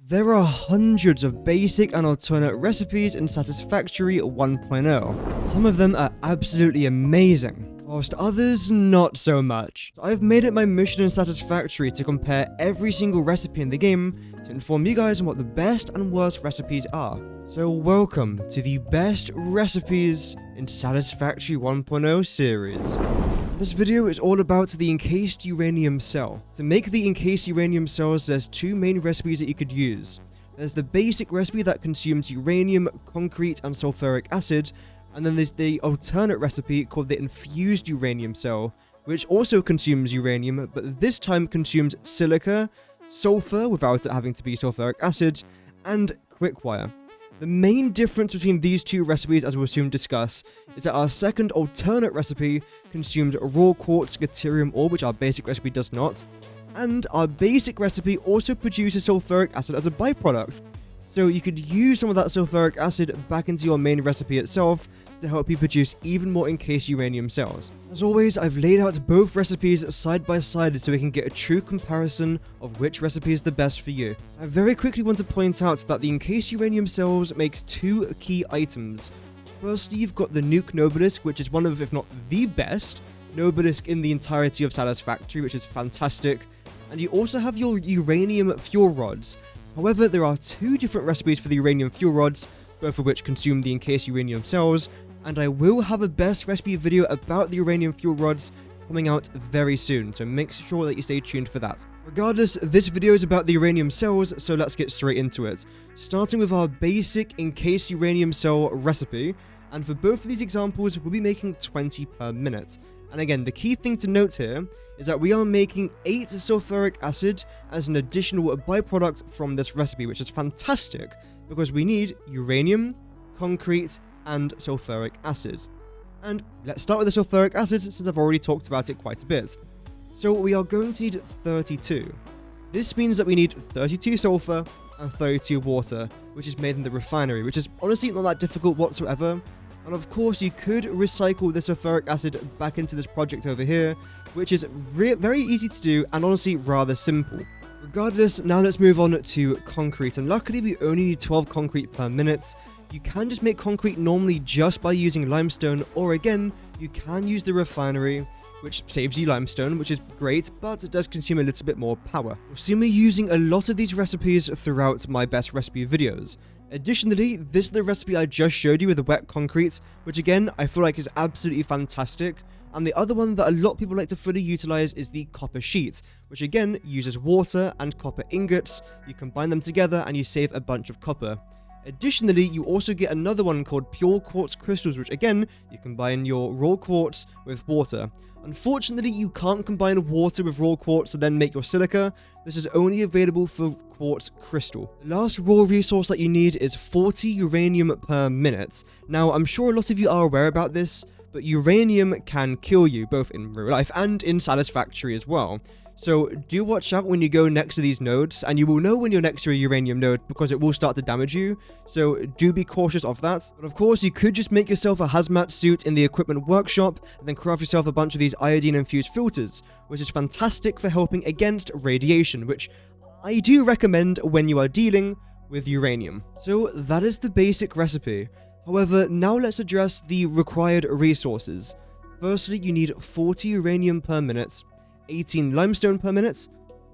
There are hundreds of basic and alternate recipes in Satisfactory 1.0. Some of them are absolutely amazing, whilst others not so much. So I've made it my mission in Satisfactory to compare every single recipe in the game to inform you guys on what the best and worst recipes are. So welcome to the best recipes in Satisfactory 1.0 series. This video is all about the encased uranium cell. To make the encased uranium cells, there's two main recipes that you could use. There's the basic recipe that consumes uranium, concrete, and sulfuric acid, and then there's the alternate recipe called the infused uranium cell, which also consumes uranium, but this time consumes silica, sulfur without it having to be sulfuric acid, and quickwire. The main difference between these two recipes, as we'll soon discuss, is that our second alternate recipe consumed raw quartz deuterium ore, which our basic recipe does not, and our basic recipe also produces sulfuric acid as a byproduct. So you could use some of that sulfuric acid back into your main recipe itself to help you produce even more encased uranium cells. As always, I've laid out both recipes side by side so we can get a true comparison of which recipe is the best for you. I very quickly want to point out that the encased uranium cells makes two key items. Firstly, you've got the Nuke Nobelisk, which is one of, if not the best, Nobelisk in the entirety of Satisfactory, which is fantastic. And you also have your uranium fuel rods. However, there are two different recipes for the uranium fuel rods, both of which consume the encased uranium cells, and I will have a best recipe video about the uranium fuel rods coming out very soon, so make sure that you stay tuned for that. Regardless, this video is about the uranium cells, so let's get straight into it. Starting with our basic encased uranium cell recipe, and for both of these examples, we'll be making 20 per minute. And again, the key thing to note here is that we are making 8 sulfuric acid as an additional byproduct from this recipe, which is fantastic because we need uranium, concrete, and sulfuric acid. And let's start with the sulfuric acid since I've already talked about it quite a bit. So we are going to need 32. This means that we need 32 sulfur and 32 water, which is made in the refinery, which is honestly not that difficult whatsoever. And of course, you could recycle the sulfuric acid back into this project over here, which is very easy to do and honestly rather simple. Regardless, now let's move on to concrete, and luckily we only need 12 concrete per minute. You can just make concrete normally just by using limestone, or again, you can use the refinery, which saves you limestone, which is great, but it does consume a little bit more power. You'll see me using a lot of these recipes throughout my best recipe videos. Additionally, this is the recipe I just showed you with the wet concrete, which again, I feel like is absolutely fantastic. And the other one that a lot of people like to fully utilize is the copper sheet, which again uses water and copper ingots. You combine them together and you save a bunch of copper. Additionally, you also get another one called pure quartz crystals, which again, you combine your raw quartz with water. Unfortunately, you can't combine water with raw quartz to then make your silica. This is only available for quartz crystal. The last raw resource that you need is 40 uranium per minute. Now, I'm sure a lot of you are aware about this, but uranium can kill you, both in real life and in Satisfactory as well. So do watch out when you go next to these nodes, and you will know when you're next to a uranium node because it will start to damage you, so do be cautious of that. But of course, you could just make yourself a hazmat suit in the equipment workshop, and then craft yourself a bunch of these iodine-infused filters, which is fantastic for helping against radiation, which I do recommend when you are dealing with uranium. So that is the basic recipe. However, now let's address the required resources. Firstly, you need 40 uranium per minute, 18 limestone per minute,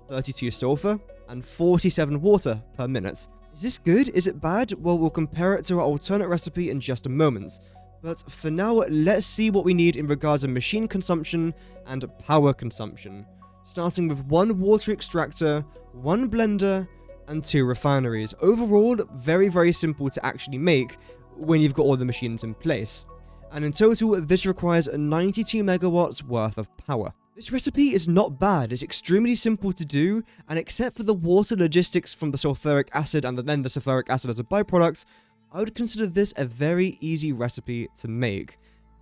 32 sulfur, and 47 water per minute. Is this good? Is it bad? Well, we'll compare it to our alternate recipe in just a moment. But for now, let's see what we need in regards to machine consumption and power consumption. Starting with 1 water extractor, 1 blender, and 2 refineries. Overall, very simple to actually make when you've got all the machines in place. And in total, this requires 92 megawatts worth of power. This recipe is not bad, it's extremely simple to do, and except for the water logistics from the sulfuric acid and then the sulfuric acid as a byproduct, I would consider this a very easy recipe to make.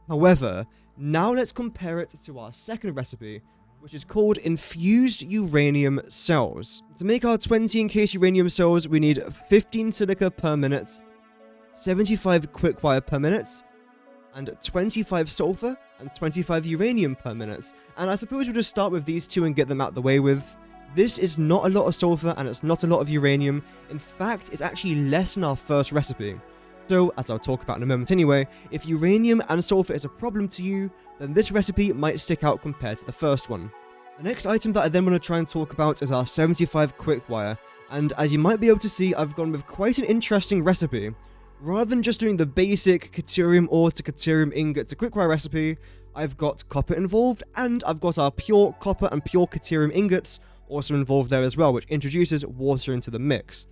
However, now let's compare it to our second recipe, which is called infused uranium cells. To make our 20 encased uranium cells, we need 15 silica per minute, 75 quickwire per minute, and 25 sulfur and 25 uranium per minute. And I suppose we'll just start with these two and get them out the way with. This is not a lot of sulfur and it's not a lot of uranium. In fact, it's actually less than our first recipe. So, as I'll talk about in a moment anyway, if uranium and sulfur is a problem to you, then this recipe might stick out compared to the first one. The next item that I then want to try and talk about is our 75 quickwire, and as you might be able to see, I've gone with quite an interesting recipe. Rather than just doing the basic caterium ore to caterium ingot to quickwire recipe, I've got copper involved, and I've got our pure copper and pure caterium ingots also involved there as well, which introduces water into the mix.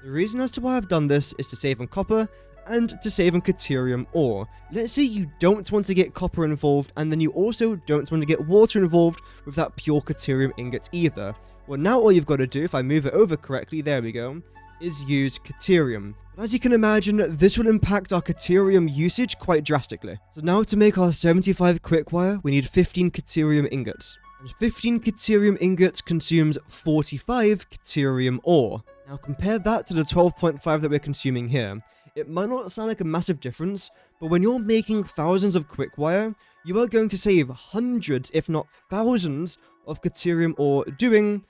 The reason as to why I've done this is to save on copper and to save on caterium ore. Let's say you don't want to get copper involved, and then you also don't want to get water involved with that pure caterium ingot either. Well, now all you've got to do, if I move it over correctly, there we go, is use caterium. But as you can imagine, this will impact our caterium usage quite drastically. So now to make our 75 quickwire, we need 15 caterium ingots. And 15 caterium ingots consumes 45 caterium ore. Now compare that to the 12.5 that we're consuming here. It might not sound like a massive difference, but when you're making thousands of quickwire, you are going to save hundreds, if not thousands, of caterium ore doing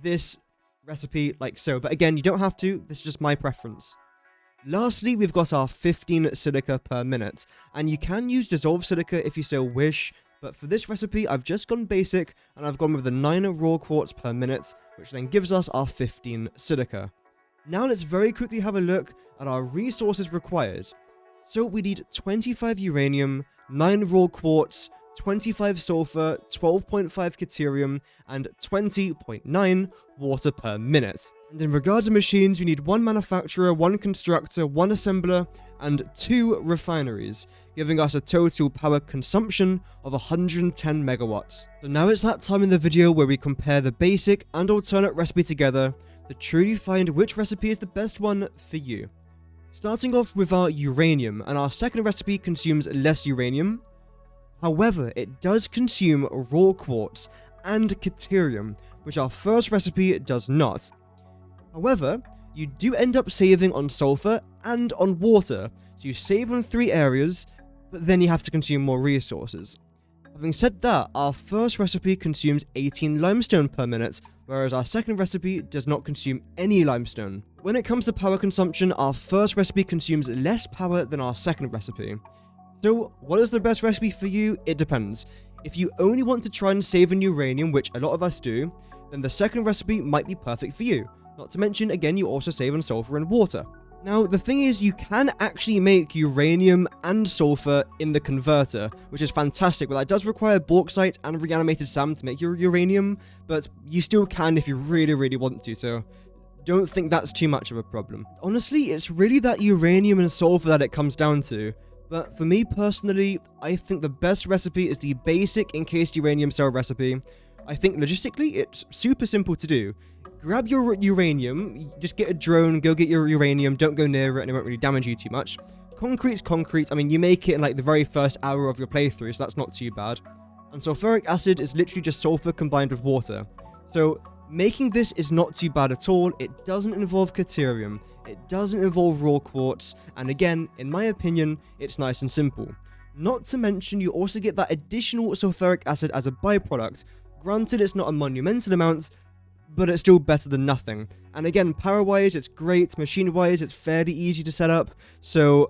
this recipe like so. But again, you don't have to, this is just my preference. Lastly, we've got our 15 silica per minute, and you can use dissolved silica if you so wish, but for this recipe, I've just gone basic, and I've gone with the 9 raw quartz per minute, which then gives us our 15 silica. Now let's very quickly have a look at our resources required. So we need 25 uranium, 9 raw quartz, 25 sulfur, 12.5 caterium, and 20.9 water per minute. And in regards to machines, we need 1 manufacturer, 1 constructor, 1 assembler, and 2 refineries, giving us a total power consumption of 110 megawatts. So now it's that time in the video where we compare the basic and alternate recipe together to truly find which recipe is the best one for you. Starting off with our uranium, and our second recipe consumes less uranium. However, it does consume raw quartz and caterium, which our first recipe does not. However, you do end up saving on sulfur and on water, so you save on 3 areas, but then you have to consume more resources. Having said that, our first recipe consumes 18 limestone per minute, whereas our second recipe does not consume any limestone. When it comes to power consumption, our first recipe consumes less power than our second recipe. So, what is the best recipe for you? It depends. If you only want to try and save on uranium, which a lot of us do, then the second recipe might be perfect for you. Not to mention, again, you also save on sulfur and water. Now, the thing is, you can actually make uranium and sulfur in the converter, which is fantastic. Well, that does require bauxite and reanimated sand to make your uranium, but you still can if you really, really want to, so don't think that's too much of a problem. Honestly, it's really that uranium and sulfur that it comes down to. But for me personally, I think the best recipe is the basic encased uranium cell recipe. I think logistically, it's super simple to do. Grab your uranium, just get a drone, go get your uranium, don't go near it and it won't really damage you too much. Concrete's concrete, I mean, you make it in like the very first hour of your playthrough, so that's not too bad. And sulfuric acid is literally just sulfur combined with water. So making this is not too bad at all. It doesn't involve caterium, it doesn't involve raw quartz, and again, in my opinion, it's nice and simple. Not to mention, you also get that additional sulfuric acid as a byproduct. Granted, it's not a monumental amount, but it's still better than nothing. And again, power-wise, it's great. Machine-wise, it's fairly easy to set up. So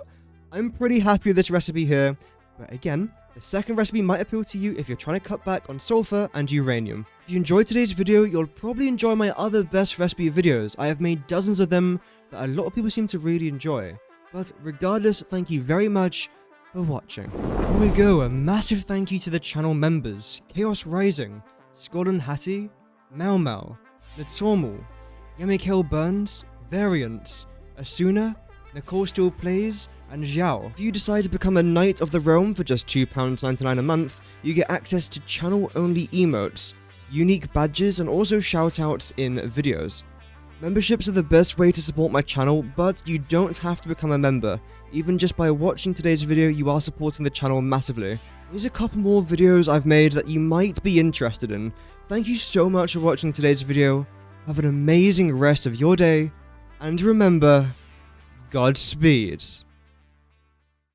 I'm pretty happy with this recipe here. But again, the second recipe might appeal to you if you're trying to cut back on sulfur and uranium. If you enjoyed today's video, you'll probably enjoy my other best recipe videos. I have made dozens of them that a lot of people seem to really enjoy. But regardless, thank you very much for watching. Before we go, a massive thank you to the channel members: Chaos Rising, Scotland Hattie, Mau Mau, Natormal, Yamikael Burns, Variants, Asuna, Nicole Still Plays, and Zhao. If you decide to become a Knight of the Realm for just £2.99 a month, you get access to channel-only emotes, unique badges, and also shoutouts in videos. Memberships are the best way to support my channel, but you don't have to become a member. Even just by watching today's video, you are supporting the channel massively. Here's a couple more videos I've made that you might be interested in. Thank you so much for watching today's video. Have an amazing rest of your day, and remember, Godspeed.